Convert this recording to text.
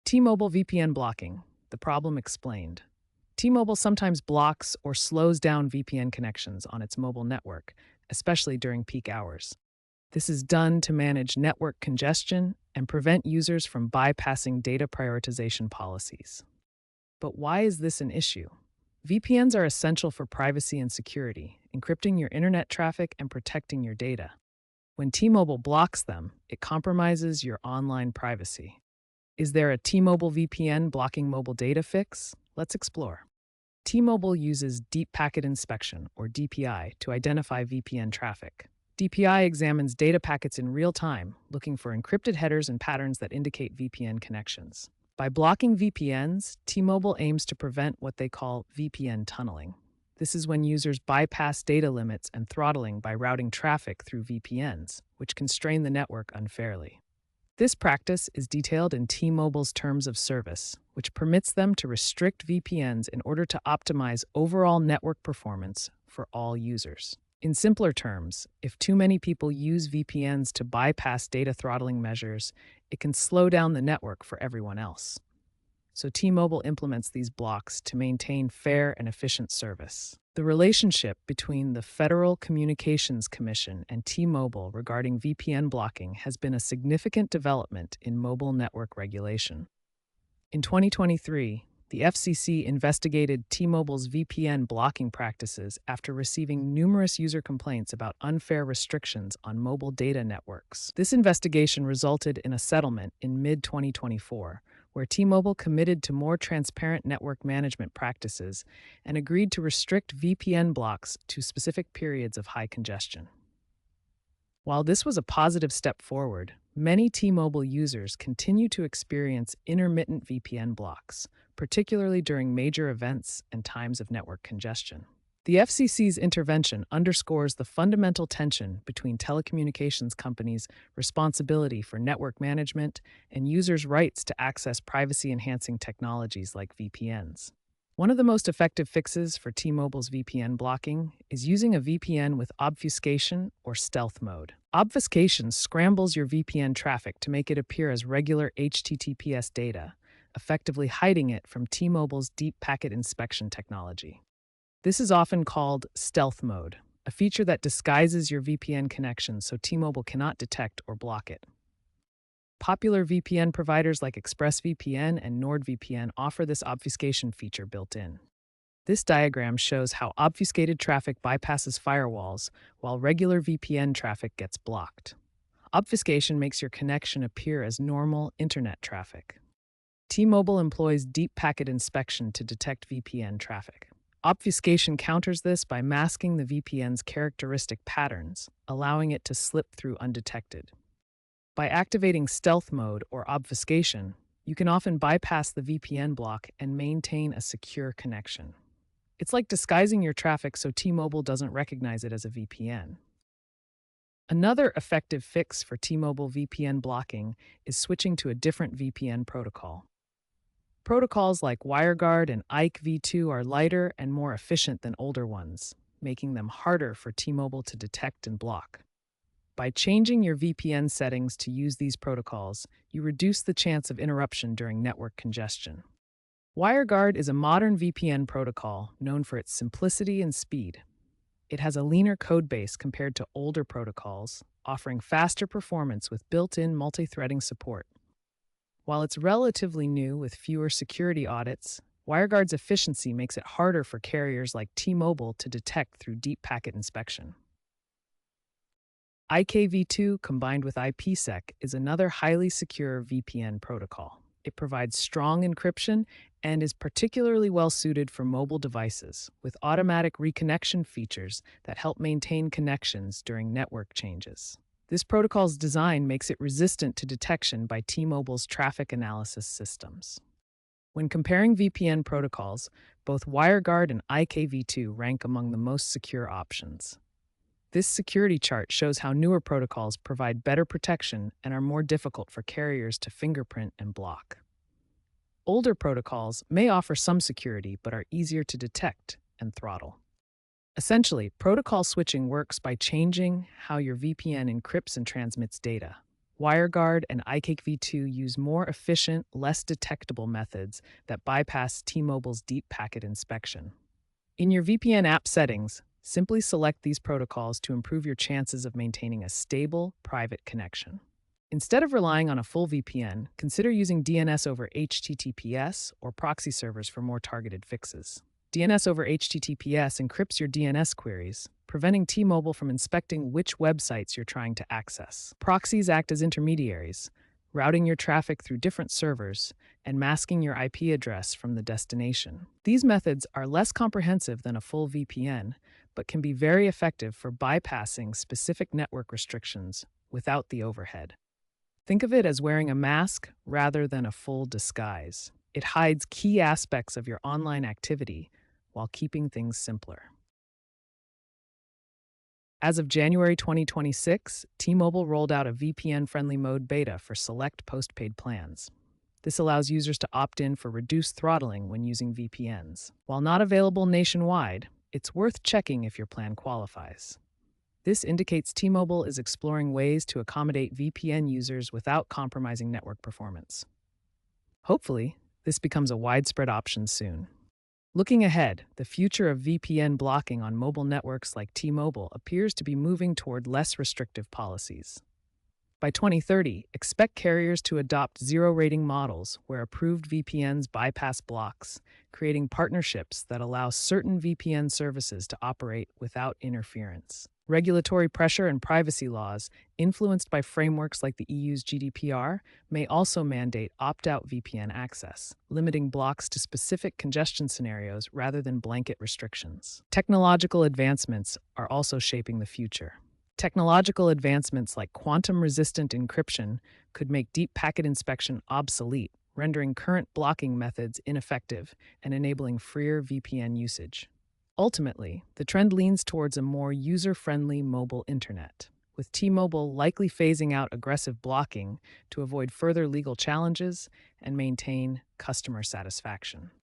T-Mobile VPN blocking, the problem explained. T-Mobile sometimes blocks or slows down VPN connections on its mobile network, especially during peak hours. This is done to manage network congestion and prevent users from bypassing data prioritization policies. But why is this an issue? VPNs are essential for privacy and security, encrypting your internet traffic and protecting your data. When T-Mobile blocks them, it compromises your online privacy. Is there a T-Mobile VPN blocking mobile data fix? Let's explore. T-Mobile uses Deep Packet Inspection, or DPI, to identify VPN traffic. DPI examines data packets in real time, looking for encrypted headers and patterns that indicate VPN connections. By blocking VPNs, T-Mobile aims to prevent what they call VPN tunneling. This is when users bypass data limits and throttling by routing traffic through VPNs, which can strain the network unfairly. This practice is detailed in T-Mobile's Terms of Service, which permits them to restrict VPNs in order to optimize overall network performance for all users. In simpler terms, if too many people use VPNs to bypass data throttling measures, it can slow down the network for everyone else. So T-Mobile implements these blocks to maintain fair and efficient service. The relationship between the Federal Communications Commission and T-Mobile regarding VPN blocking has been a significant development in mobile network regulation. In 2023, the FCC investigated T-Mobile's VPN blocking practices after receiving numerous user complaints about unfair restrictions on mobile data networks. This investigation resulted in a settlement in mid-2024, where T-Mobile committed to more transparent network management practices and agreed to restrict VPN blocks to specific periods of high congestion. While this was a positive step forward, many T-Mobile users continue to experience intermittent VPN blocks, particularly during major events and times of network congestion. The FCC's intervention underscores the fundamental tension between telecommunications companies' responsibility for network management and users' rights to access privacy-enhancing technologies like VPNs. One of the most effective fixes for T-Mobile's VPN blocking is using a VPN with obfuscation or stealth mode. Obfuscation scrambles your VPN traffic to make it appear as regular HTTPS data, effectively hiding it from T-Mobile's Deep Packet Inspection technology. This is often called stealth mode, a feature that disguises your VPN connection so T-Mobile cannot detect or block it. Popular VPN providers like ExpressVPN and NordVPN offer this obfuscation feature built in. This diagram shows how obfuscated traffic bypasses firewalls while regular VPN traffic gets blocked. Obfuscation makes your connection appear as normal internet traffic. T-Mobile employs Deep Packet Inspection to detect VPN traffic. Obfuscation counters this by masking the VPN's characteristic patterns, allowing it to slip through undetected. By activating stealth mode or obfuscation, you can often bypass the VPN block and maintain a secure connection. It's like disguising your traffic so T-Mobile doesn't recognize it as a VPN. Another effective fix for T-Mobile VPN blocking is switching to a different VPN protocol. Protocols like WireGuard and IKE v2 are lighter and more efficient than older ones, making them harder for T-Mobile to detect and block. By changing your VPN settings to use these protocols, you reduce the chance of interruption during network congestion. WireGuard is a modern VPN protocol known for its simplicity and speed. It has a leaner codebase compared to older protocols, offering faster performance with built-in multi-threading support. While it's relatively new with fewer security audits, WireGuard's efficiency makes it harder for carriers like T-Mobile to detect through deep packet inspection. IKv2 combined with IPsec is another highly secure VPN protocol. It provides strong encryption and is particularly well suited for mobile devices, with automatic reconnection features that help maintain connections during network changes. This protocol's design makes it resistant to detection by T-Mobile's traffic analysis systems. When comparing VPN protocols, both WireGuard and IKv2 rank among the most secure options. This security chart shows how newer protocols provide better protection and are more difficult for carriers to fingerprint and block. Older protocols may offer some security but are easier to detect and throttle. Essentially, protocol switching works by changing how your VPN encrypts and transmits data. WireGuard and iCake V2 use more efficient, less detectable methods that bypass T-Mobile's deep packet inspection. In your VPN app settings, simply select these protocols to improve your chances of maintaining a stable, private connection. Instead of relying on a full VPN, consider using DNS over HTTPS or proxy servers for more targeted fixes. DNS over HTTPS encrypts your DNS queries, preventing T-Mobile from inspecting which websites you're trying to access. Proxies act as intermediaries, routing your traffic through different servers and masking your IP address from the destination. These methods are less comprehensive than a full VPN, but can be very effective for bypassing specific network restrictions without the overhead. Think of it as wearing a mask rather than a full disguise. It hides key aspects of your online activity while keeping things simpler. As of January 2026, T-Mobile rolled out a VPN-friendly mode beta for select postpaid plans. This allows users to opt in for reduced throttling when using VPNs. While not available nationwide, it's worth checking if your plan qualifies. This indicates T-Mobile is exploring ways to accommodate VPN users without compromising network performance. Hopefully, this becomes a widespread option soon. Looking ahead, the future of VPN blocking on mobile networks like T-Mobile appears to be moving toward less restrictive policies. By 2030, expect carriers to adopt zero-rating models where approved VPNs bypass blocks, creating partnerships that allow certain VPN services to operate without interference. Regulatory pressure and privacy laws, influenced by frameworks like the EU's GDPR, may also mandate opt-out VPN access, limiting blocks to specific congestion scenarios rather than blanket restrictions. Technological advancements are also shaping the future. Technological advancements like quantum-resistant encryption could make deep packet inspection obsolete, rendering current blocking methods ineffective and enabling freer VPN usage. Ultimately, the trend leans towards a more user-friendly mobile internet, with T-Mobile likely phasing out aggressive blocking to avoid further legal challenges and maintain customer satisfaction.